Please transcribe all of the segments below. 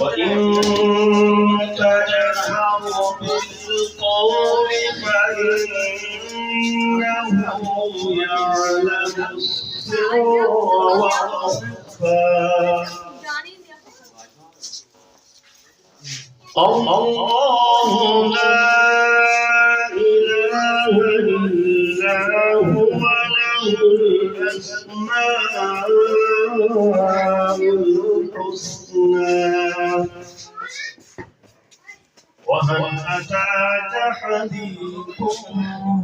وإن تجهر بالقول فإنه يعلم السر وأخفى الله لا إله إلا هو له الأسماء الحسنى وهل أتاك حديث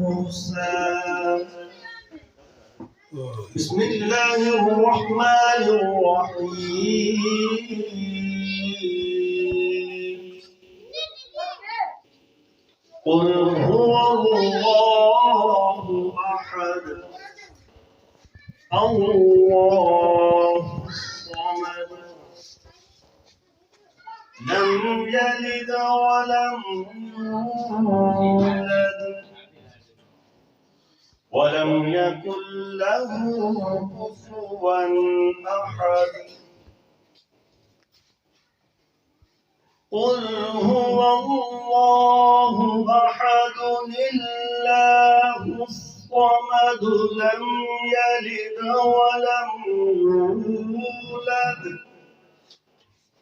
موسى بسم الله الرحمن الرحيم قل هو الله أحد الله الصمد لم يلد ولم يولد ولم يكن له كفوا أحد قل هو الله أحد الله الصمد لم يلد ولم يولد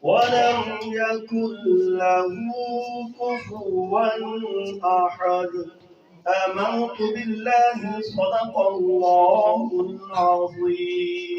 ولم يكن له كفوا أحد آمنت بالله صدق الله العظيم.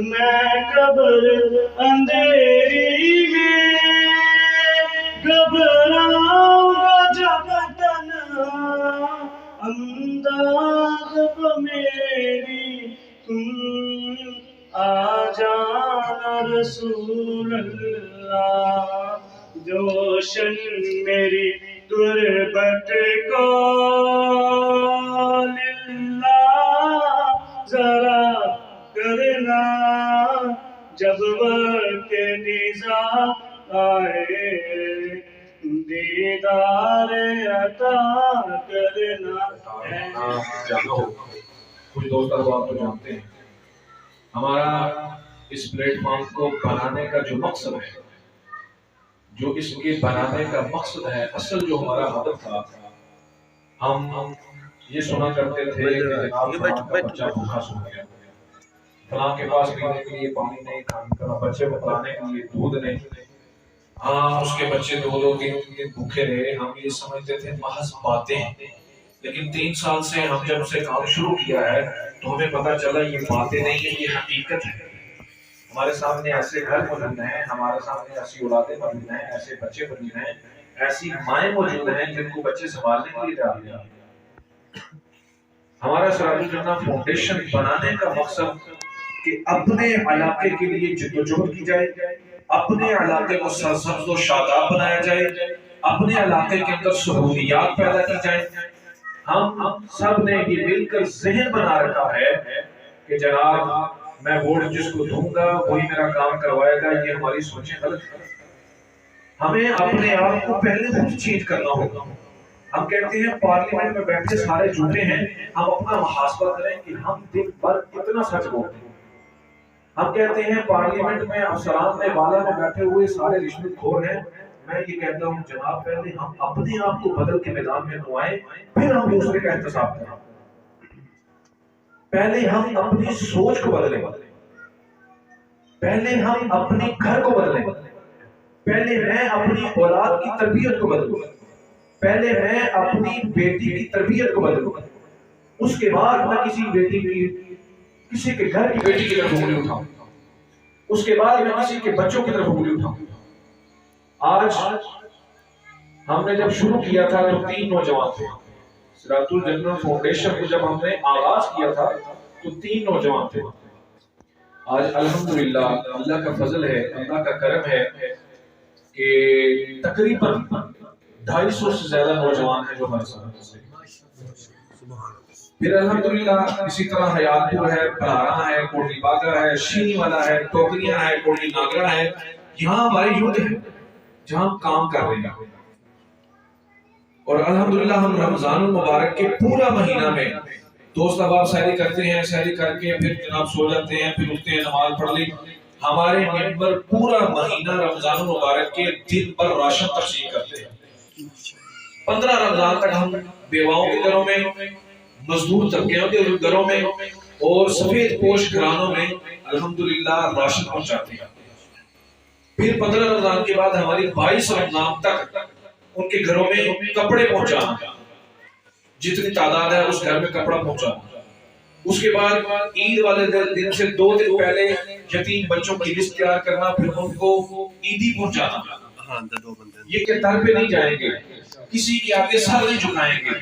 میں قبر اندھیری میں گھبراؤں گا جب تنہا انداز میری تم آ جانا رسول اللہ جوشن میری تربت کو للہ ذرا کرنا جب وقت نزا آئے دیدار عطا کرنا جانا ہو کچھ دوست آپ تو جانتے ہیں ہمارا اس پلیٹ فارم کو بنانے کا جو مقصد ہے جو اس کے بنانے کا مقصد ہے اصل جو ہمارا ہدف تھا ہم یہ سنا کرتے تھے کہ جناب فلاں کا بچہ بھوکا سو گیا فلاں کے پاس پینے کے لیے پانی نہیں کھانے کا بچے کو پلانے کے لیے دودھ نہیں ہاں اس کے بچے 2-2 دن بھوکے رہے ہم یہ سمجھتے تھے محض باتیں لیکن 3 سال سے ہم جب سے کام شروع کیا ہے تو ہمیں پتہ چلا یہ باتیں نہیں ہیں یہ حقیقت ہے ہمارے سامنے ایسے گھر موجود ہیں ہمارے سامنے ایسی اولادیں موجود ہیں ایسے بچے موجود ہیں ایسی مائیں موجود ہیں جن کو بچے سنبھالنے کے لیے ڈال دیا ہمارا سراج الجنہ فاؤنڈیشن بنانے کا مقصد کہ اپنے علاقے کے لیے جدوجہد کی جائے اپنے علاقے کو سرسبز و شاداب بنایا جائے اپنے علاقے کے اندر سہولیات پیدا کی جائیں ہم سب نے یہ مل کر ذہن بنا رکھا ہے کہ جناب میں ووٹ جس کو دوں گا وہی میرا کام کروائے گا یہ ہماری سوچیں غلط ہے ہمیں اپنے آپ کو پہلے خود چینج کرنا ہوگا ہم کہتے ہیں پارلیمنٹ میں بیٹھے سارے جھوٹے ہیں ہم اپنا محاسبہ کریں کہ ہم دن بھر کتنا سچ بولتے ہیں ہم کہتے ہیں پارلیمنٹ میں افسران میں بالا میں بیٹھے ہوئے سارے رشوت خور ہیں میں یہ کہتا ہوں جناب پہلے ہم اپنے آپ کو بدل کے میدان میں تو آئیں پھر ہم دوسرے کا احتساب کریں پہلے ہم اپنی سوچ کو بدلیں پہلے ہم اپنے گھر کو بدلیں پہلے میں اپنی اولاد کی تربیت کو بدلوں پہلے میں اپنی بیٹی کی تربیت کو بدلوں اس کے بعد میں کسی کے گھر کی بیٹی کی طرف انگلی اٹھاؤں اس کے بعد میں کسی کے بچوں کی طرف انگلی اٹھاؤں آج ہم نے جب شروع کیا تھا تو 3 نوجوان تھے سراج الجنہ فاؤنڈیشن کو جب ہم نے آغاز کیا تھا تو 3 نوجوان تھے آج الحمدللہ اللہ کا فضل ہے اللہ کا کرم ہے کہ تقریباً 250 سے زیادہ نوجوان ہیں جو ہمارے ساتھ ہیں پھر الحمدللہ اسی طرح حیات پور ہے بلارا ہے کوٹلی باغا ہے شینی والا ہے ٹوکریاں ہے کوٹلی ناگرا ہے یہاں ہماری یوتھ ہے جہاں ہم کام کر رہے ہیں اور الحمدللہ ہم رمضان المبارک کے پورا مہینہ میں دوست احباب سحری کرتے ہیں سحری کر کے پھر جناب سو جاتے ہیں پھر اٹھتے ہیں نماز پڑھ لی ہمارے ممبر پورا مہینہ رمضان المبارک کے دن پر راشن تقسیم کرتے ہیں 15 رمضان تک ہم بیواؤں کے گھروں میں مزدور طبقوں کے گھروں میں اور سفید پوش گھرانوں میں الحمدللہ راشن پہنچاتے ہیں پھر 15 رمضان کے بعد ہماری 22 رمضان تک ان کے گھروں میں کپڑے پہنچانا جتنی تعداد ہے اس گھر میں کپڑا پہنچانا اس کے بعد عید والے دن سے 2 دن پہلے یتیم بچوں کی لسٹ تیار کرنا پھر ان کو عیدی پہنچانا یہ کہ در پہ نہیں جائیں گے کسی کے آگے سر نہیں جھکائیں گے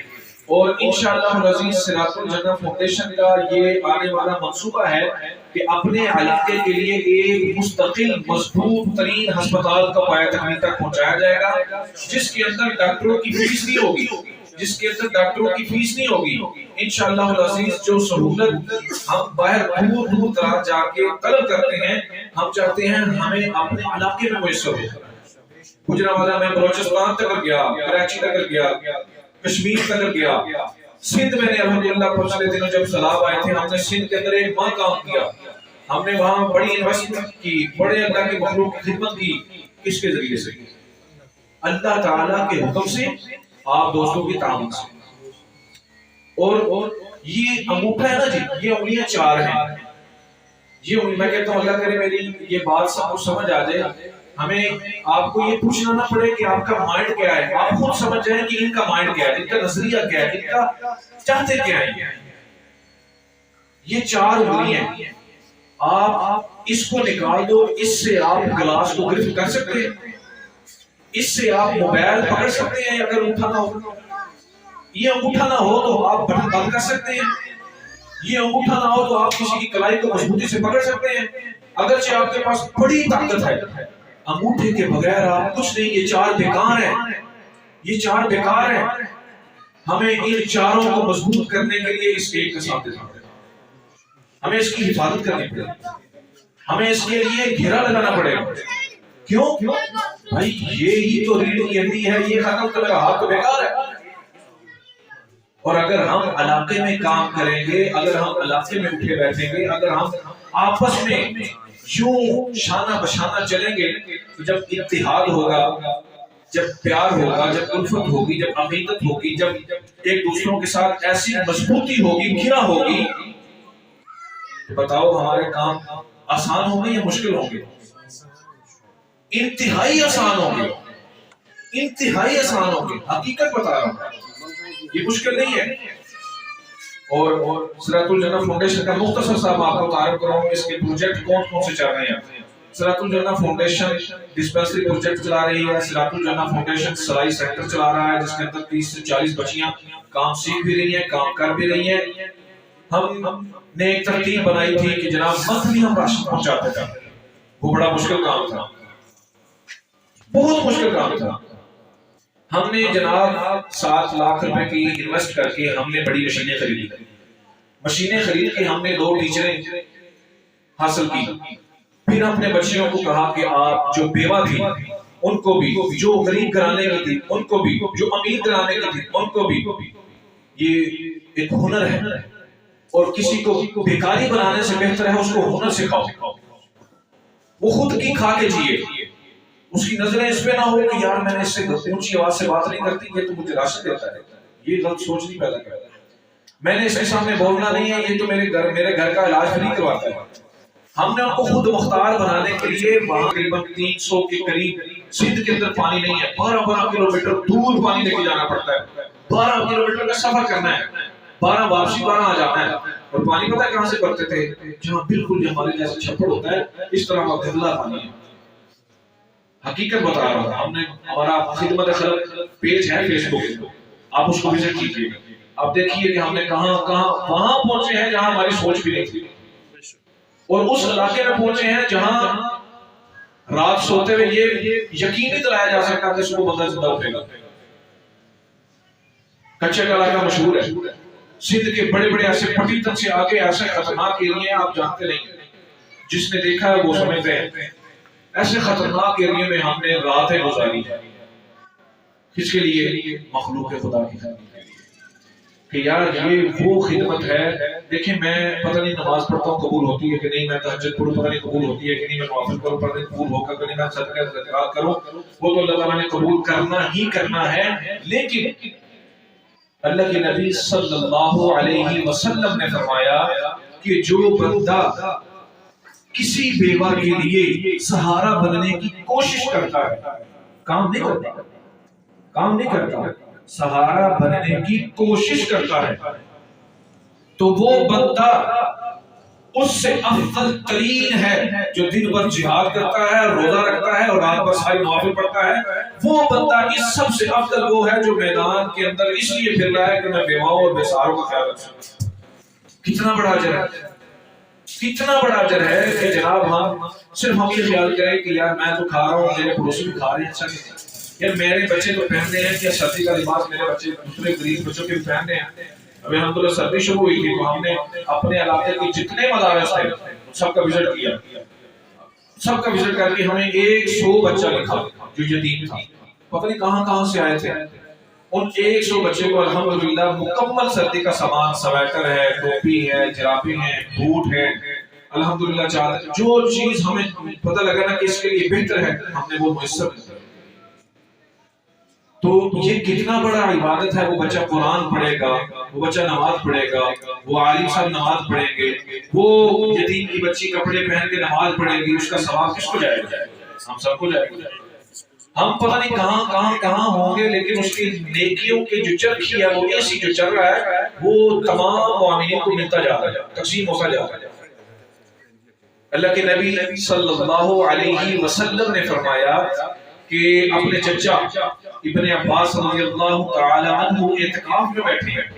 اور انشاءاللہ العزیز سراج الجنہ فاؤنڈیشن کا یہ آنے والا منصوبہ ہے کہ اپنے علاقے کے لیے ایک مستقل مضبوط ترین ہسپتال کا پایہ تکمیل تک پہنچایا جائے گا جس کے اندر ڈاکٹروں کی فیس نہیں ہوگی انشاءاللہ العزیز جو سہولت ہم باہر دور دور دراز جا کے طلب کرتے ہیں ہم چاہتے ہیں ہمیں اپنے علاقے میں میسر ہو گجرانوالہ میں بلوچستان تک گیا کراچی تک گیا کشمیر تک گیا سندھ میں نے الحمدللہ پچھلے دنوں جب سیلاب آئے تھے ہم نے سندھ کے اندر 1 ماہ کام کیا ہم نے وہاں بڑی انویسٹمنٹ کی بڑے اللہ کے مخلوق کی خدمت کی کس کے ذریعے سے اللہ تعالیٰ کے حکم سے آپ دوستوں کی تعاون سے اور یہ انگوٹھا ہے نا جی یہ انگلیاں 4 ہیں یہ میں کہتا ہوں اللہ کرے میری یہ بات سب کو سمجھ آ جائے ہمیں آپ کو یہ پوچھنا نہ پڑے کہ آپ کا مائنڈ کیا ہے آپ خود سمجھ جائیں کہ ان کا مائنڈ کیا ہے ان کا نظریہ کیا ہے ان کا چاہتے کیا ہے یہ 4 انگلیاں ہیں، آپ اس کو نکال دو، اس سے آپ گلاس کو گرفت کر سکتے ہیں، اس سے آپ موبائل پکڑ سکتے ہیں اگر انگوٹھا نہ ہو، یہ انگوٹھا نہ ہو تو آپ بٹن بند کر سکتے ہیں، یہ انگوٹھا نہ ہو تو آپ کسی کی کلائی کو مضبوطی سے پکڑ سکتے ہیں، اگرچہ آپ کے پاس بڑی طاقت ہے، انگوٹھے کے بغیر آپ کچھ نہیں، یہ 4 بیکار ہیں، یہ 4 بیکار ہیں۔ ہمیں ان 4 کو مضبوط کرنے کے لیے اس ایک کا ساتھ دینا پڑے گا، ہمیں اس کی حفاظت کرنی پڑے گی، ہمیں اس کے لیے گھیرا لگانا پڑے گا۔ کیوں؟ بھائی یہی تو ریڑھ کی ہڈی ہے، یہ ختم تو میرا ہاتھ تو بیکار ہے۔ اور اگر ہم علاقے میں کام کریں گے، اگر ہم علاقے میں اٹھے بیٹھیں گے، اگر ہم آپس میں یوں شانہ بشانہ چلیں گے، تو جب اتحاد ہوگا، جب پیار ہوگا، جب الفت ہوگی، جب عقیدت ہوگی، جب ایک دوسروں کے ساتھ ایسی مضبوطی ہوگی، گھرا ہوگی، تو بتاؤ ہمارے کام آسان ہوں گے یا مشکل ہوں گے؟ انتہائی آسان ہوں گے، انتہائی آسان ہوں گے، حقیقت بتا رہا ہوں، یہ مشکل نہیں ہے۔ اور صراط الجنہ فاؤنڈیشن کا مختصر سا میں آپ کو تعارف کراؤں، اس کے پروجیکٹ کون کون سے چل رہے ہیں۔ صراط الجنہ فاؤنڈیشن ڈسپینسری پروجیکٹ چلا رہی ہے، صراط الجنہ فاؤنڈیشن سلائی سینٹر چلا رہا ہے، جس کے اندر 30 سے 40 بچیاں کام سیکھ بھی رہی ہیں، کام کر بھی رہی ہیں۔ ہم نے ایک ترتیب بنائی تھی کہ جناب منتھلی ہم راشن پہنچاتے تھے، وہ بڑا مشکل کام تھا، بہت مشکل کام تھا۔ ہم نے جناب 7 لاکھ روپے کی انویسٹ کر کے ہم نے بڑی مشینیں خریدی، مشینیں خرید کے ہم نے 2 ٹیچریں حاصل کی، پھر اپنے بچیوں کو کہا کہ آپ جو بیوہ تھی ان کو بھی، جو غریب گھرانے کی تھی ان کو بھی، جو امیر گھرانے کی تھی ان کو بھی، یہ ایک ہنر ہے اور کسی کو بیکاری بنانے سے بہتر ہے اس کو ہنر سکھاؤ، وہ خود کی کھا کے جیے، اس کی نظریں اس پہ نہ ہو کہ یار میں نے اس سے اونچی آواز سے بات نہیں کرتی، یہ تو مجھے راشن دیتا ہے، یہ غلط سوچ نہیں پیدا کرتا، میں نے اس کے سامنے بولنا نہیں ہے، یہ تو میرے گھر کا علاج فری کرواتا ہے۔ ہم نے ان کو خود مختار بنانے کے لیے وہاں تقریباً 300 کے قریب سندھ کے اندر پانی نہیں ہے، 12 کلومیٹر دور پانی لے کے جانا پڑتا ہے، 12 کلومیٹر کا سفر کرنا ہے، 12 واپسی 12 آ جانا ہے، اور پانی پتہ کہاں سے بھرتے تھے؟ جہاں بالکل ہمارے جیسے چھپڑ ہوتا ہے اس طرح کا گندلا پانی ہے۔ حقیقت بتا رہا ہوں، ہم نے ہمارا خدمت خلق پیج ہے فیس بک، آپ اس کو وزٹ کیجیے، آپ دیکھیے کہ ہم نے کہاں وہاں پہنچے ہیں جہاں ہماری سوچ بھی نہیں تھی، اور اس علاقے میں پہنچے ہیں جہاں رات سوتے ہوئے یہ یقین نہیں دلایا جا سکتا کہ صبح بندہ زندہ اٹھے گا۔ کچے کا علاقہ مشہور ہے، سندھ کے بڑے بڑے ایسے پٹیتن سے آگے ایسے خطرناک ایریے آپ جانتے نہیں، جس نے دیکھا ہے وہ سمجھتے ہیں، ایسے خطرناک ایریے میں ہم نے راتیں گزاری، کس کے لیے؟ مخلوق خدا کی خدمت کے لیے، کہ یار یہ وہ خدمت ہے۔ دیکھیں میں پتہ نہیں نماز پڑھتا ہوں قبول ہوتی ہے کہ نہیں، میں تہجد پڑھوں پتہ نہیں قبول ہوتی ہے کہ نہیں، میں نوافل کروں پتہ نہیں قبول ہوگا کہ نہیں، میں صدقہ زکات کروں، وہ تو اللہ تعالیٰ نے قبول کرنا ہی کرنا ہے، لیکن اللہ کے نبی صلی اللہ علیہ وسلم نے فرمایا کہ جو بندہ کسی بیوہ کے لیے سہارا بننے کی کوشش کرتا ہے، کام نہیں کرتا، سہارا بننے کی کوشش کرتا ہے، تو وہ بندہ اس سے افضل ترین ہے جو دن بھر جہاد کرتا ہے، روزہ رکھتا ہے اور رات بھر ساری نوافل پڑھتا ہے۔ وہ بندہ اس سب سے افضل وہ ہے جو میدان کے اندر اس لیے پھر رہا ہے کہ میں بیواؤں اور بیساروں کا خیال رکھوں۔ کتنا بڑا اجر ہے، کتنا بڑا اجر ہے کہ جناب ہم صرف ہم یہ خیال کریں کہ یار میں تو کھا رہا ہوں، میرے پڑوسی بھی کھا رہے ہیں، اچھا نہیں، یار میرے بچے تو پہن رہے ہیں، کیا سردی کا لباس میرے بچے دوسرے غریب بچوں کے بھی پہن رہے ہیں۔ ابھی الحمدللہ سردی شروع ہوئی تھی تو ہم نے اپنے علاقے کے جتنے مدارس تھے سب کا وزٹ کیا، سب کا وزٹ کر کے ہمیں 100 بچہ لکھا جو یتیم تھا، پتہ نہیں کہاں سے آئے تھے، ان 100 بچے کو الحمدللہ مکمل سردی کا سامان، سویٹر ہے، ٹوپی ہے، جرابیں ہیں، بوٹ ہے، الحمدللہ چادر، جو چیز ہمیں پتہ لگا نا کہ اس کے لیے بہتر ہے ہم نے وہ میسر کیا۔ تو یہ کتنا بڑا عبادت ہے، وہ بچہ قرآن پڑھے گا، وہ بچہ نماز پڑھے گا، وہ عالم صاحب نماز پڑھیں گے، وہ یتیم کی بچی کپڑے پہن کے نماز پڑھے گی، اس کا ثواب کس کو جائے گا؟ ہم سب کو جائے گا۔ ہم پتہ نہیں کہاں ہوں گے، لیکن اس کی نیکیوں کے جو چرخی ہے وہ ایسی جو چل رہا ہے وہ تمام مومنین کو ملتا جا رہا ہے، تقسیم ہوتا جا رہا ہے۔ اللہ کے نبی صلی اللہ علیہ وسلم نے فرمایا کہ اپنے چچا ابن عباس رضی اللہ تعالی عنہ اعتکاف میں بیٹھے ہیں،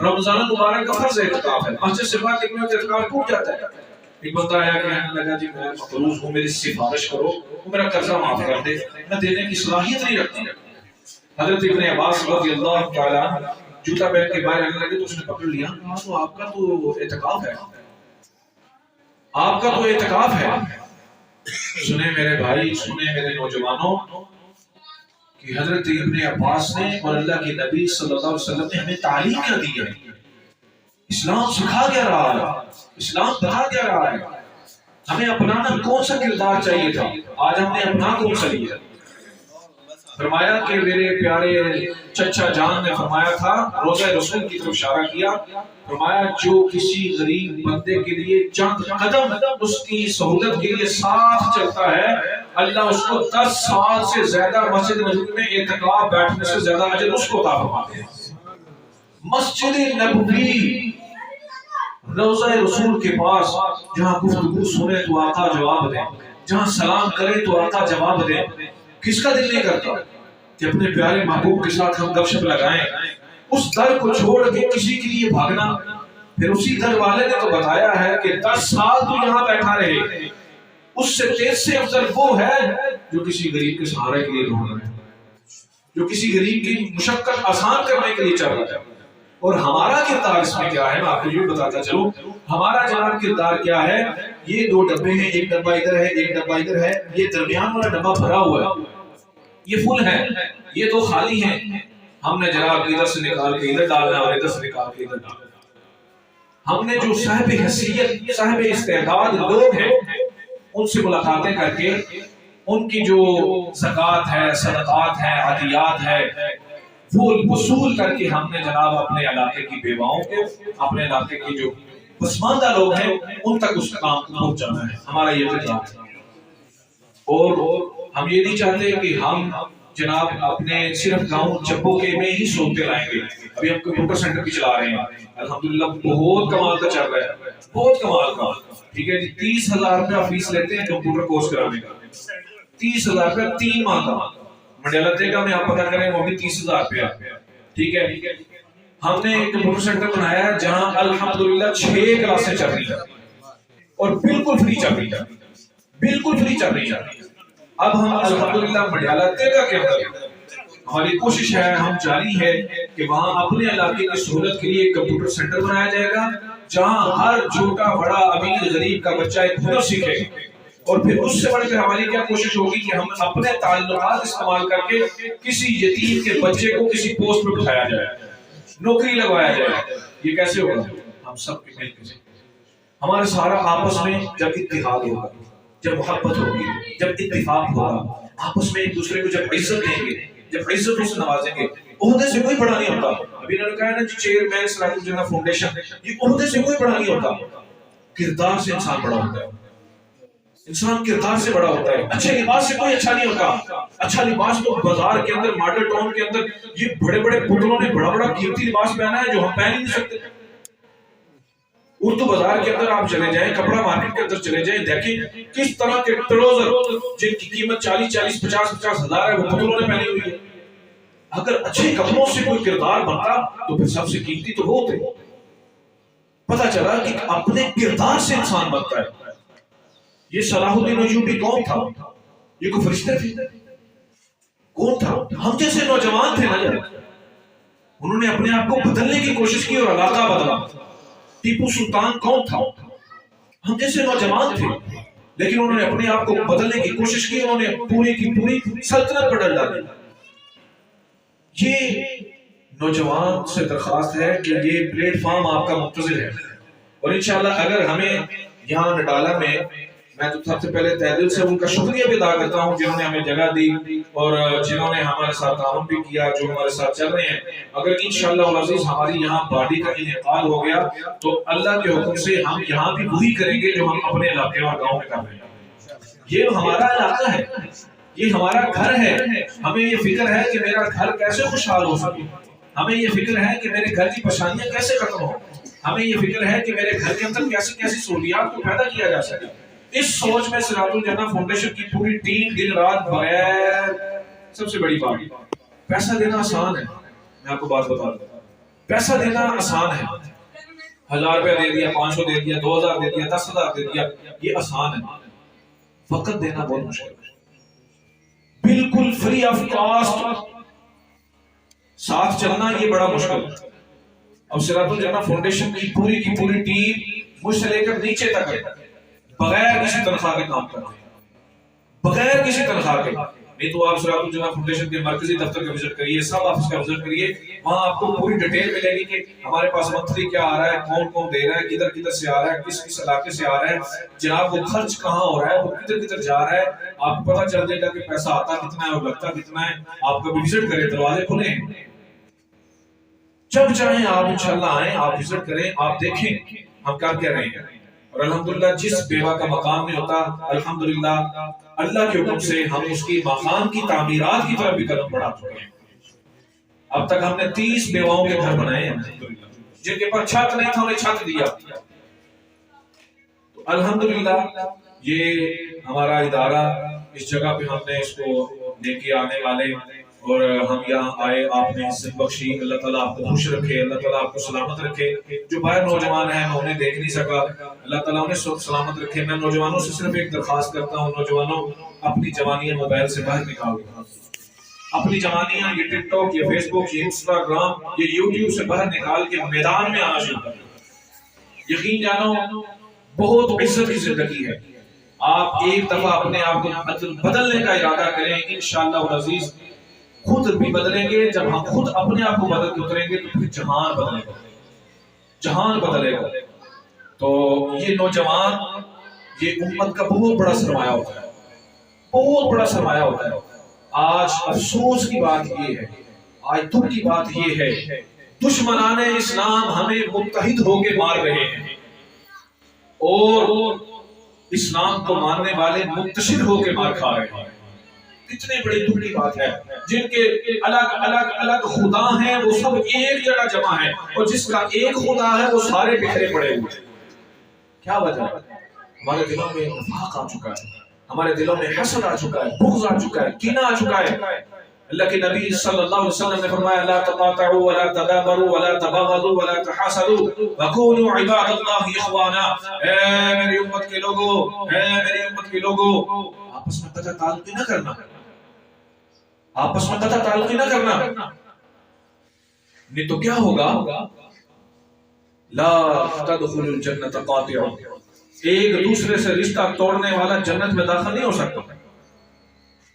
رمضان المبارک کا فرض اعتکاف ہے، مسجد سے باہر نکلنے سے اعتکاف ٹوٹ جاتا ہے۔ ایک بندہ آیا کہنے لگا جی میں مقروض ہوں، میری سفارش کرو، وہ میرا قرضہ معاف کر دے، میں دینے کی صلاحیت نہیں رکھتی۔ حضرت ابن عباس رضی اللہ تعالی عنہ جوتا پہن کے باہر آنے لگے تو اس نے پکڑ لیا، تو آپ کا تو اعتکاف ہے، آپ کا تو اعتکاف ہے۔ سنیں میرے بھائی، سنیں میرے نوجوانوں کہ حضرت ابن عباس نے اور اللہ کے نبی صلی اللہ علیہ وسلم نے ہمیں تعلیم کیا دی ہے، اسلام سکھا کیا رہا ہے، اسلام بتا کیا رہا ہے، ہمیں اپنانا کون سا کردار چاہیے تھا، آج ہم نے اپنا کون سا لیا۔ فرمایا کہ میرے پیارے چچا جان نے فرمایا تھا، روضہ رسول کی طرف اشارہ کیا، فرمایا جو کسی غریب بندے کے لیے چند قدم اس کی سہولت کے لیے ساتھ چلتا ہے، اللہ اس کو 10 سال سے زیادہ مسجد نبوی میں اعتکاف بیٹھنے سے زیادہ اجر اس کو عطا فرماتے ہیں۔ مسجد نبوی، روضہ رسول کے پاس جہاں گفتگو سنے تو آقا جواب دیں، جہاں سلام کرے تو آقا جواب دیں، کس کا دل نہیں کرتا کہ اپنے پیارے محبوب کے ساتھ ہم گپ شپ لگائیں؟ اس در کو چھوڑ کے کسی کے لیے بھاگنا، پھر اسی در والے نے تو بتایا ہے کہ 10 سال تو یہاں بیٹھا رہے، اس سے تیز سے افضل وہ ہے جو کسی غریب کے سہارے کے لیے ڈھونڈ رہا ہے، جو کسی غریب کی مشقت آسان کرنے کے لیے چل رہا ہے۔ اور ہمارا کردار اس میں کیا ہے، میں آپ کو یہ بتاتا چلوں، ہمارا جناب کردار کیا ہے۔ یہ 2 ڈبے ہیں، ایک ڈبہ ادھر ہے، ایک ڈبہ ادھر ہے، یہ درمیان والا ڈبہ بھرا ہوا ہے، یہ فل ہے، یہ 2 خالی ہیں، ہم نے جناب ادھر سے نکال کے ادھر ڈالنا اور ادھر سے نکال کے ادھر ڈالنا۔ ہم نے جو صاحب حیثیت، صاحب استعداد لوگ ہیں، ان سے ملاقاتیں کر کے ان کی جو زکوٰۃ ہے، صدقات ہے، عطیات ہے، وہ وصول کر کے ہم نے جناب اپنے علاقے کی بیواؤں کو، اپنے علاقے کی جو پسماندہ لوگ ہیں ان تک اس کام کو پہنچانا ہے، ہمارا یہ کردار ہے۔ اور ہم یہ نہیں چاہتے کہ ہم جناب اپنے صرف گاؤں چپو کے میں ہی سوتے لائیں گے۔ ابھی ہم کمپیوٹر سینٹر بھی چلا رہے ہیں، الحمدللہ بہت کمال کا چل رہا ہے، بہت کمال کا، ٹھیک ہے جی۔ 30,000 روپیہ فیس لیتے ہیں کمپیوٹر کورس کرانے کا، 30,000 روپیہ 3 ماہ کا، منڈیالہ دے گا میں آپ پتہ کریں وہ بھی 30,000 روپیہ، ٹھیک ہے۔ ہم نے ایک کمپیوٹر سینٹر بنایا ہے جہاں الحمدللہ 6 کلاسیں چل رہی ہیں اور بالکل فری چل رہی ہے، بالکل فری چل رہی ہے۔ اب ہم الحمدللہ منڈیالہ دیگا کے اندر ہماری کوشش ہے، ہم جاری ہے کہ وہاں اپنے علاقے کی سہولت کے لیے ایک کمپیوٹر سینٹر بنایا جائے گا جہاں ہر چھوٹا بڑا امیر غریب کا بچہ ایک ہنر سیکھے گا۔ اور پھر اس سے بڑھ کر ہماری کیا کوشش ہوگی کہ ہم اپنے تعلقات استعمال کر کے کسی یتیم کے بچے کو کسی پوسٹ پہ بٹھایا جائے، نوکری لگوایا جائے۔ یہ کیسے ہوگا؟ ہم سب کے مل کے، ہمارا سارا آپس میں جب اتحاد ہوگا، جب محبت ہوگی، جب اتفاق ہوگا، آپس میں ایک دوسرے کو جب عزت دیں گے، جب عزتوں سے نوازیں گے۔ عہدے سے کوئی بڑا نہیں ہوتا، ابھی انہوں نے کہا ہے نا چیئرمین صلاح الجنہ فاؤنڈیشن، یہ عہدے سے کوئی بڑا نہیں ہوتا، کردار سے انسان بڑا ہوتا ہے، انسان کردار سے بڑا ہوتا ہے۔ اچھے لباس سے کوئی اچھا نہیں ہوتا، اچھا لباس تو بازار کے اندر، ماڈل ٹاؤن کے اندر یہ بڑے بڑے پتلوں نے بڑا بڑا قیمتی لباس پہنا ہے جو ہم پہن ہی نہیں سکتے۔ اردو بازار کے اندر آپ چلے جائیں، کپڑا مارکیٹ کے اندر چلے جائیں، دیکھیں کس طرح کے ٹروزر جن کی قیمت 40,000 50,000 ہزار ہے وہ پتلوں نے پہنی ہوئی ہے۔ اگر اچھے کپڑوں سے کوئی کردار بنتا تو پھر سب سے قیمتی تو وہ ہوتے۔ پتہ چلا کہ اپنے کردار سے انسان بنتا ہے۔ یہ صلاح الدین ایوبی کون تھا؟ یہ کوئی فرشتے تھے؟ کون تھا؟ ہم جیسے نوجوان تھے نا، انہوں نے اپنے آپ کو بدلنے کی کوشش کی اور علاقہ بدلا۔ ٹیپو سلطان کون تھا؟ ہم جیسے نوجوان تھے لیکن انہوں نے اپنے آپ کو بدلنے کی کوشش کی، انہوں نے پوری کی پوری سلطنت بدل ڈالی۔ یہ نوجوان سے درخواست ہے کہ یہ پلیٹ فارم آپ کا منتظر ہے، اور انشاءاللہ اگر ہمیں یہاں نڈالہ میں، میں تو سب سے پہلے تہ دل سے ان کا شکریہ بھی ادا کرتا ہوں جنہوں نے ہمیں جگہ دی اور جنہوں نے ہمارے ساتھ تعاون بھی کیا، جو ہمارے ساتھ چل رہے ہیں۔ اگر انشاءاللہ العزیز ہماری یہاں باڈی کا انعقاد ہو گیا تو اللہ کے حکم سے ہم یہاں بھی وہی کریں گے جو ہم اپنے علاقے اور گاؤں میں کر رہے ہیں۔ یہ ہمارا علاقہ ہے، یہ ہمارا گھر ہے، ہمیں یہ فکر ہے کہ میرا گھر کیسے خوشحال ہو سکے، ہمیں یہ فکر ہے کہ میرے گھر کی پریشانیاں کیسے ختم ہو، ہمیں یہ فکر ہے کہ میرے گھر کے اندر کیسی کیسی سہولیات کو پیدا کیا جا سکے۔ اس سوچ میں صراط الجنہ فاؤنڈیشن کی پوری ٹیم دن رات بغیر، سب سے بڑی بات، پیسہ دینا آسان ہے، میں آپ کو بات بتا دوں، پیسہ دینا آسان ہے، 1000 روپے دے دیا، 500 دے دیا، 2000 دے دیا، 10,000 دے دیا، یہ آسان ہے، وقت دینا بہت مشکل ہے، بالکل فری آف کاسٹ ساتھ چلنا یہ بڑا مشکل ہے۔ اب صراط الجنہ فاؤنڈیشن کی پوری ٹیم مجھ سے لے کر نیچے تک ہے، بغیر کسی تنخواہ کے کام کر رہے ہیں، بغیر کسی تنخواہ کے۔ نہیں تو آپ صراط الجنہ فاؤنڈیشن کے مرکزی دفتر کا وزٹ کریے، سب آفس کا وزٹ کریے، وہاں آپ کو پوری ڈیٹیل ملے گی کہ ہمارے پاس منتھلی کیا آ رہا ہے، کون کون دے رہا ہے، کدھر کدھر سے آ رہا ہے، کس کس علاقے سے آ رہا ہے، جناب وہ خرچ کہاں ہو رہا ہے، وہ کدھر کدھر جا رہا ہے، آپ کو پتہ چل جائے گا کہ پیسہ آتا کتنا ہے اور لگتا کتنا ہے۔ آپ کبھی وزٹ کریں، دروازے کھلے ہیں، جب چاہیں آپ انشاءاللہ آئیں، آپ وزٹ کریں، آپ دیکھیں ہم کیا کہہ رہے ہیں۔ اور الحمدللہ جس بیوہ کا مقام نہیں ہوتا، الحمدللہ اللہ کے حکم سے ہم اس کی مقام کی تعمیرات کی طرف بھی قدم بڑھا چکے ہیں۔ اب تک ہم نے 30 بیواؤں کے گھر بنائے ہیں، جن کے پاس چھت نہیں تھا انہیں چھت دیا۔ تو الحمدللہ یہ ہمارا ادارہ، اس جگہ پہ ہم نے اس کو لے کے آنے والے، اور ہم یہاں آئے، آپ نے عزت بخشی، اللہ تعالیٰ آپ کو خوش رکھے، اللہ تعالیٰ آپ کو سلامت رکھے۔ جو باہر نوجوان ہیں میں انہیں دیکھ نہیں سکا، اللہ تعالیٰ انہیں سلامت رکھے۔ میں نوجوانوں سے صرف ایک درخواست کرتا ہوں، نوجوانوں اپنی جوانیاں موبائل سے باہر نکال دو، اپنی جوانیاں یہ ٹک ٹاک، یہ فیس بک، یہ انسٹاگرام، یہ یوٹیوب سے باہر نکال کے میدان میں آنا شروع کرو۔ یقین جانو بہت عزت کی زندگی ہے، آپ ایک دفعہ اپنے آپ کو بدلنے کا ارادہ کریں، انشاءاللہ العزیز خود بھی بدلیں گے۔ جب ہم خود اپنے آپ کو بدل کے اتریں گے تو پھر جہان بدلے گا، جہان بدلے گا۔ تو یہ نوجوان، یہ امت کا بہت بڑا سرمایہ ہوتا ہے، بہت بڑا سرمایہ ہوتا ہے۔ آج افسوس کی بات یہ ہے، آج دکھ کی بات یہ ہے، دشمنان اسلام ہمیں متحد ہو کے مار رہے ہیں، اور اسلام کو ماننے والے منتشر ہو کے مار کھا رہے ہیں۔ کتنے بڑی دکھ کی بات ہے، جن کے الگ خدا ہیں وہ سب ایک جگہ جمع ہیں، اور جس کا ایک خدا ہے وہ سارے بکھرے پڑے ہوئے ہیں۔ کیا وجہ ہے؟ ہمارے دلوں میں نفاق آ چکا ہے، ہمارے دلوں میں حسد آ چکا ہے، بغض آ چکا ہے، کینہ آ چکا ہے۔ اللہ کے نبی صلی اللہ علیہ وسلم نے فرمایا لا تقاطعوا ولا تدابروا ولا تباغضوا ولا تحاسدوا وكونوا عباد اللہ اخوانا۔ اے میری امت کے لوگوں، اے میری امت کے لوگوں، آپس میں قطع تعلقی نہ کرنا، آپس میں قطع تعلقی نہ کرنا، نہیں تو کیا ہوگا؟ لا تدخل الجنت قاطع، ایک دوسرے سے رشتہ توڑنے والا جنت میں داخل نہیں ہو سکتا،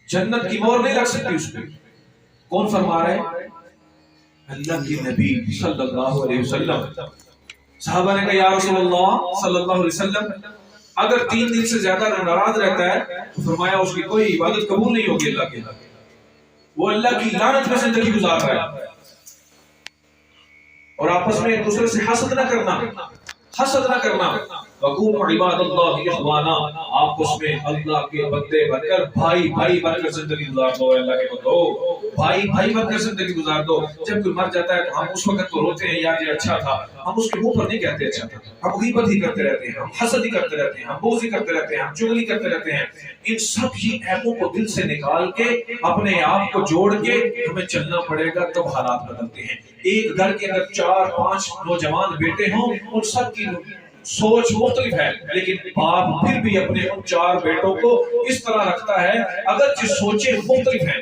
جنت کی مہر نہیں لگ سکتی اس پہ۔ کون فرما رہے ہیں؟ اللہ کی نبی صلی اللہ علیہ وسلم۔ صحابہ نے کہا یا رسول اللہ صلی اللہ علیہ وسلم اگر 3 دن سے زیادہ ناراض رہتا ہے تو فرمایا اس کی کوئی عبادت قبول نہیں ہوگی اللہ کے، وہ اللہ کی لعنت میں زندگی گزار رہا ہے۔ اور آپس میں ایک دوسرے سے حسد نہ کرنا، حسد نہ کرنا۔ وَقُومُوا عِبَادَ اللَّهِ إِخْوَانًا، آپس میں اللہ کے بندے بن کر بھائی بھائی بن کر زندگی گزار دو، اللہ کے بندو بھائی بھائی بن کر زندگی گزار دو۔ جب کوئی مر جاتا ہے تو ہم اس وقت تو روتے ہیں یار یہ اچھا تھا، ہم اس کے منہ پر نہیں کہتے اچھا تھا، ہم غیبت ہی کرتے رہتے ہیں، ہم حسد ہی کرتے رہتے ہیں، ہم بغض ہی کرتے رہتے ہیں، ہم چغلی کرتے رہتے ہیں۔ ان سب ہی عیبوں کو دل سے نکال کے اپنے آپ کو جوڑ کے ہمیں چلنا پڑے گا، تب حالات بدلتے ہیں۔ ایک گھر کے اندر 4-5 نوجوان بیٹے ہوں، ان سب کی سوچ مختلف ہے، لیکن باپ پھر بھی اپنے ان 4 بیٹوں کو اس طرح رکھتا ہے، اگرچہ سوچیں مختلف ہیں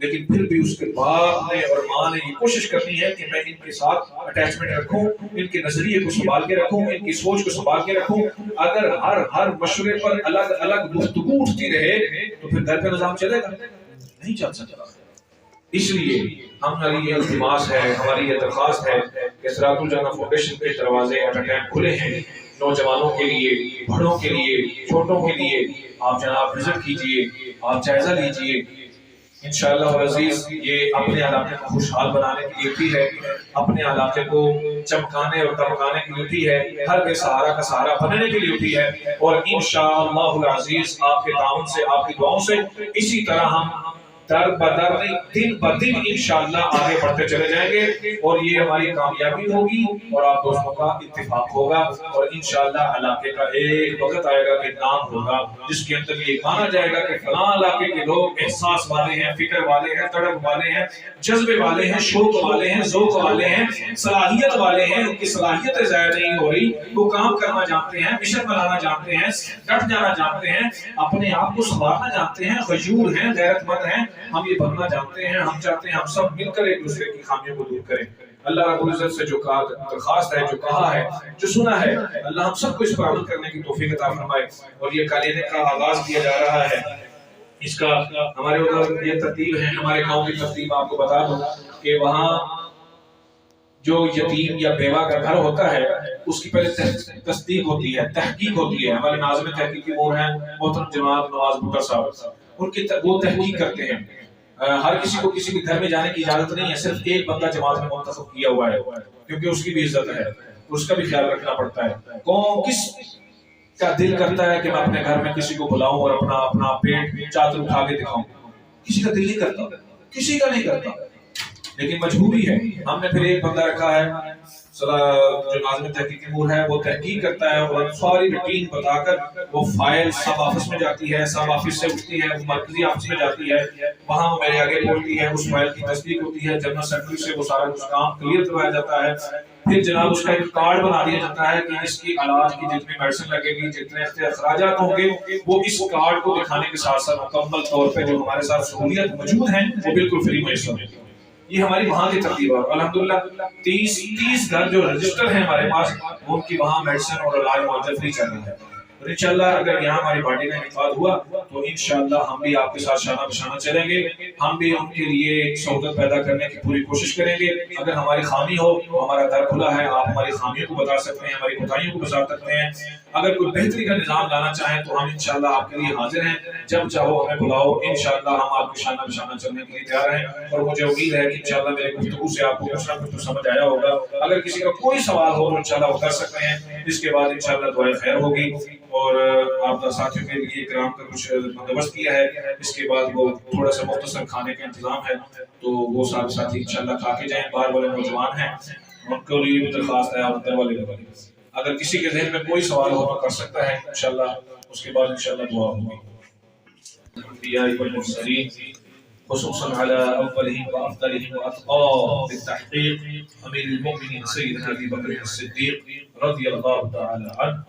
لیکن پھر بھی اس کے باپ نے اور ماں نے یہ کوشش کرنی ہے کہ میں ان کے ساتھ اٹیچمنٹ رکھوں، ان کے نظریے کو سنبھال کے رکھوں، ان کی سوچ کو سنبھال کے رکھوں۔ اگر ہر مشورے پر الگ الگ گفتگو اٹھتی رہے تو پھر گھر کا نظام چلے گا؟ نہیں چل سکتا۔ اس لیے ہماری یہ التماس ہے، ہماری یہ درخواست ہے کہ صراط الجنہ فاؤنڈیشن کے دروازے ایٹ اے ٹائم کھلے ہیں، نوجوانوں کے لیے، بڑوں کے لیے، چھوٹوں کے لیے۔ آپ جناب وزٹ کیجئے، آپ جائزہ لیجئے، انشاءاللہ العزیز یہ اپنے علاقے کو خوشحال بنانے کی ڈیوٹی ہے، اپنے علاقے کو چمکانے اور دمکانے کی ڈیوٹی ہے، ہر بے سہارا کا سہارا بننے کی ڈیوٹی ہے، اور انشاءاللہ العزیز آپ کے تعاون سے، آپ کی دعاؤں سے اسی طرح ہم در بدر نہیں دن بدن انشاءاللہ آگے بڑھتے چلے جائیں گے، اور یہ ہماری کامیابی ہوگی اور آپ دوستوں کا اتفاق ہوگا، اور انشاءاللہ علاقے کا ایک وقت آئے گا کہ نام ہوگا جس کے اندر یہ مانا جائے گا کہ فلاں علاقے کے لوگ احساس والے ہیں، فکر والے ہیں، تڑپ والے ہیں، جذبے والے ہیں، شوق والے ہیں، ذوق والے ہیں، صلاحیت والے ہیں، ان کی صلاحیتیں ضائع نہیں ہو رہی، وہ کام کرنا جانتے ہیں، مشن بنانا جانتے ہیں، ڈٹ جانا جانتے ہیں، اپنے آپ کو سنوارنا جانتے ہیں، غیور ہیں، غیرت مند ہیں، ہم یہ بننا جانتے ہیں، ہم چاہتے ہیں ہم سب مل کر ایک دوسرے کی خامیوں کو دور کریں۔ اللہ رب العزت سے جو درخواست ہے، جو کہا ہے، جو سنا ہے، اللہ ہم سب کو اس پر عمل کرنے کی توفیق عطا فرمائے۔ اور یہ کالینے کا آغاز کیا جا رہا ہے، اس کا ہمارے ادھر یہ ترتیب ہے، ہمارے گاؤں کی ترتیب آپ کو بتا دوں کہ وہاں جو یتیم یا بیوہ کا گھر ہوتا ہے اس کی پہلے تصدیق ہوتی ہے، تحقیق ہوتی ہے۔ ہمارے ناظم تحقیق کی امور ہیں محترم جناب نواز بٹر صاحب، ان کی وہ تحقیق کرتے ہیں۔ ہر کسی کو کسی کے گھر میں جانے کی اجازت نہیں ہے، صرف ایک بندہ جماعت میں منتخب کیا ہوا ہے، کیونکہ اس کی بھی عزت ہے، اس کا بھی خیال رکھنا پڑتا ہے۔ کون کس کا دل کرتا ہے کہ میں اپنے گھر میں کسی کو بلاؤں اور اپنا پیٹ چادر اٹھا کے دکھاؤں؟ کسی کا دل نہیں کرتا، کسی کا نہیں کرتا، لیکن مجبوری ہے۔ ہم نے پھر ایک بندہ رکھا ہے جو ناظم تحقیق امور ہے، وہ تحقیق کرتا ہے اور ساری روٹین بتا کر وہ فائل سب آفس میں جاتی ہے، سب آفس سے اٹھتی ہے، مرکزی آفس میں جاتی ہے، وہاں وہ میرے آگے پہنچتی ہے، اس فائل کی تصدیق ہوتی ہے، جنرل سیکرٹری سے وہ سارا کچھ کام کلیئر کروایا جاتا ہے، پھر جناب اس کا ایک کارڈ بنا دیا جاتا ہے کہ اس کی علاج کی جتنی میڈیسن لگے گی، جتنے اخراجات ہوں گے، وہ اس کارڈ کو دکھانے کے ساتھ ساتھ مکمل طور پہ جو ہمارے ساتھ سہولیت موجود ہیں وہ بالکل فری میسر ہیں۔ یہ ہماری وہاں کی ترتیب ہے۔ الحمدللہ 30 گھر جو رجسٹر ہیں ہمارے پاس، ان کی وہاں میڈیسن اور علاج معالجہ فری چل رہا ہے، اور انشاءاللہ اگر یہاں ہماری پارٹی کا انعقاد ہوا تو انشاءاللہ ہم بھی آپ کے ساتھ شانہ بشانہ چلیں گے، ہم بھی ان کے لیے سہولت پیدا کرنے کی پوری کوشش کریں گے۔ اگر ہماری خامی ہو تو ہمارا در کھلا ہے، آپ ہماری خامیوں کو بتا سکتے ہیں، ہماری کوتاہیوں کو بتا سکتے ہیں۔ اگر کوئی بہتری کا نظام لانا چاہیں تو ہم انشاءاللہ آپ کے لیے حاضر ہیں، جب چاہو ہمیں بلاؤ، انشاءاللہ ہم آپ کے شانہ بشانہ چلنے کے لیے تیار ہیں، اور مجھے امید ہے کہ انشاءاللہ میرے گفتگو سے آپ کو کچھ نہ کچھ سمجھ آیا ہوگا۔ اگر کسی کا کوئی سوال ہو تو انشاءاللہ وہ کر سکتے ہیں، اس کے بعد انشاءاللہ دعائے خیر ہوگی، اور آپ ساتھیوں کے لیے کرام کا کچھ بندوبست کیا ہے، اس کے بعد وہ تھوڑا سا مختصر کھانے کا انتظام ہے، تو وہ سارے ساتھی انشاءاللہ کھا کے جائیں۔ باہر والے نوجوان ہیں، ان کو لیے بھی درخواست ہے، آپ والے اگر کسی کے ذہن میں کوئی سوال ہو تو کر سکتا ہے انشاءاللہ، اس کے بعد انشاءاللہ دعا ہوگی۔ انبیاء والمرسلین خصوصا على اولهم وافضلهم واتقاهم بالتحقيق امير المؤمنين سيدنا ابي بكر الصديق رضي الله تعالى عنه۔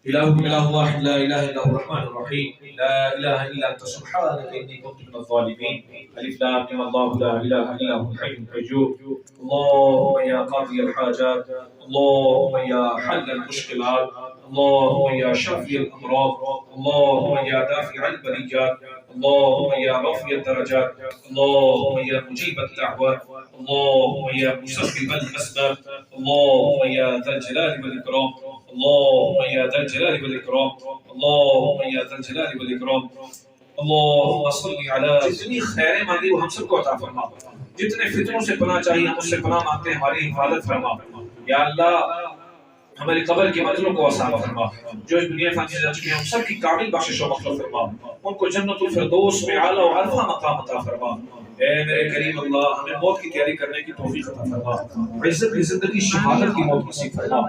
إلهكم إله واحد لا إله إلا هو الرحمن الرحيم، لا إله إلا أنت سبحانك إني كنت من الظالمين، ألف لام ميم الله لا إله إلا هو الحي القيوم، اللهم يا قاضي الحاجات، اللهم يا حل المشكلات، اللهم يا شافي الأمراض، اللهم يا دافع البليات، اللهم يا رافع الدرجات، اللهم يا مجيب الدعوات، اللهم يا مسبب الأسباب، اللهم يا ذا الجلال والإكرام، اللهم يا ذا الجلال والإكرام، اللهم يا ذا الجلال والإكرام، اللهم صل على جتنی خیریں مانگی وہ ہم سب کو عطا فرما، جتنے فتنوں سے پناہ چاہیے ہم اس سے پناہ مانگتے ہیں، ہماری حفاظت فرما یا اللہ، ہماری قبر کی منزلوں کو آسان فرما، جو اس دنیا فانی سے جا چکے ہیں ہم سب کی کامل بخشش و مغفرت فرما، ان کو جنت الفردوس میں اعلیٰ و عرفہ مقام عطا فرما۔ اے میرے کریم اللہ، ہمیں موت کی تیاری کرنے کی توفیق عطا فرما، عزت کی زندگی شہادت کی موت نصیب فرما،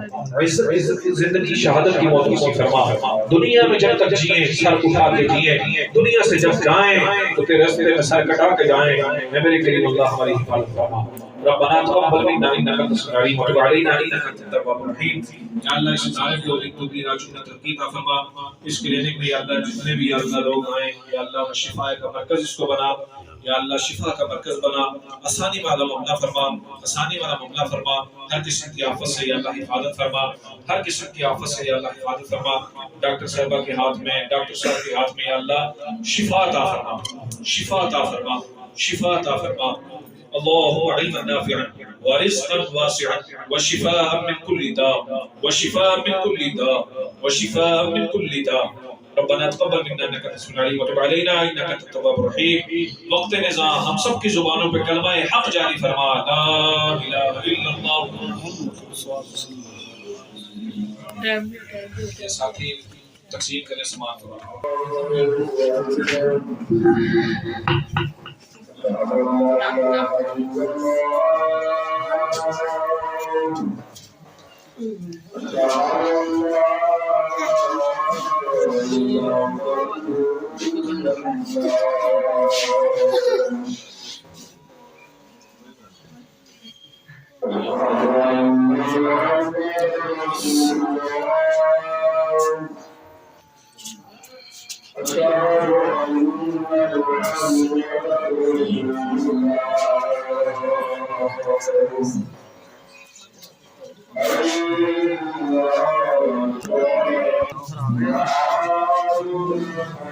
عزت کی زندگی شہادت کی موت نصیب فرما، دنیا میں جب تک جئیں سر اٹھا کے جئیں، دنیا سے جب جائیں تو تیرے راستے میں سر کٹا کے جائیں۔ اے میرے کریم اللہ، ہماری حفاظت فرما، ربنا تقبل منا انك انت السميع العليم وتب علينا انك انت التواب الرحيم۔ یا اللہ اس ادارے کو ایک تو بھی راجو میں ترقی عطا فرما، اس کلینک میں یا اللہ جتنے بھی یا اللہ لوگ آئیں یا اللہ شفا کا مرکز اس کو بنا، یا اللہ شفا کا مرکز بنا، آسانی والا معاملہ فرما، آسانی والا معاملہ فرما، ہر قسم کی آفت سے یا اللہ حفاظت فرما، ہر قسم کی آفت سے یا اللہ حفاظت فرما۔ ڈاکٹر صاحبہ کے ہاتھ میں، ڈاکٹر صاحب کے ہاتھ میں یا اللہ شفا عطا فرما، شفا عطا فرما، شفا عطا فرما۔ اللهم علما نافعا ورزقا واسعا وشفاء من كل داء، وشفاء من كل داء، وشفاء من كل داء۔ ربنا تقبل منا انك انت السميع العليم وتب علينا انك انت التواب الرحيم. وقت نظام ہم سب کی زبانوں پہ کلمہ حق جاری فرما، لا الہ الا اللہ محمد رسول اللہ. ساتھی تقسیم کریں سامان کو.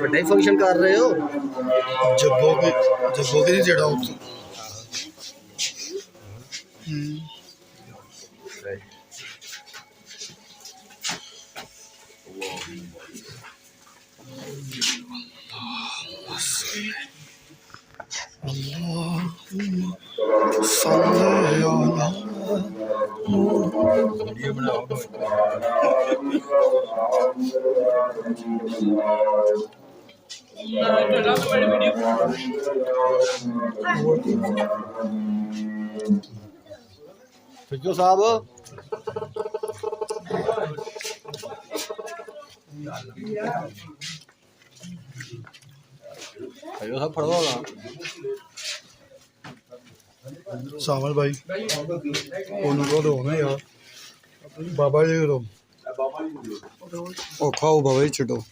ਵੱਡਾ ਹੀ ਫੰਕਸ਼ਨ ਕਰ ਰਹੇ ਹੋ ਜੱਬੋ ਕੇ ਨਹੀਂ ਜਿਹੜਾ ਉੱਥੇ ਫਿੱਜੋ ਸਾਹਿਬ ਫਿੱਜੋ ਸਾਹਿਬ ਫੜੋ ਹੋਗਾ ਸਾਵਲ ਭਾਈ ਉਹਨੂੰ ਕੋ ਦੋ ਨਾ ਯਾਰ ਬਾਬਾ ਜੀ ਕੋ ਉਹ ਖਾਓ ਬਾਬਾ ਜੀ ਛੱਡੋ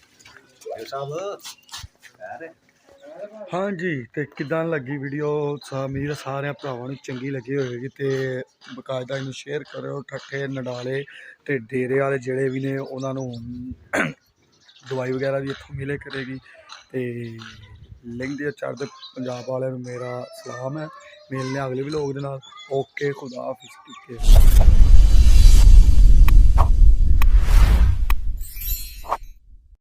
ਹਾਂਜੀ ਤੇ ਕਿਦਾਂ ਲੱਗੀ ਵੀਡੀਓ ਉਮੀਦ ਸਾਰਿਆਂ ਭਰਾਵਾਂ ਨੂੰ ਚੰਗੀ ਲੱਗੀ ਹੋਵੇਗੀ ਤੇ ਬਕਾਇਦਾ ਇਹਨੂੰ ਸ਼ੇਅਰ ਕਰਿਓ। ਠੱਠੇ ਨਡਾਲੇ ਤੇ ਡੇਰੇ ਵਾਲੇ ਜਿਹੜੇ ਵੀ ਨੇ ਉਹਨਾਂ ਨੂੰ ਦਵਾਈ ਵਗੈਰਾ ਵੀ ਇੱਥੋਂ ਮਿਲੇ ਕਰੇਗੀ ਤੇ ਲਹਿੰਦੇ ਚੜ੍ਹਦੇ ਪੰਜਾਬ ਵਾਲਿਆਂ ਨੂੰ ਮੇਰਾ ਸਲਾਮ ਹੈ। ਮਿਲਨੇ ਅਗਲੇ ਵਲੋਗ ਦੇ ਨਾਲ। ਓਕੇ, ਖੁਦਾ ਹਾਫਿਜ਼।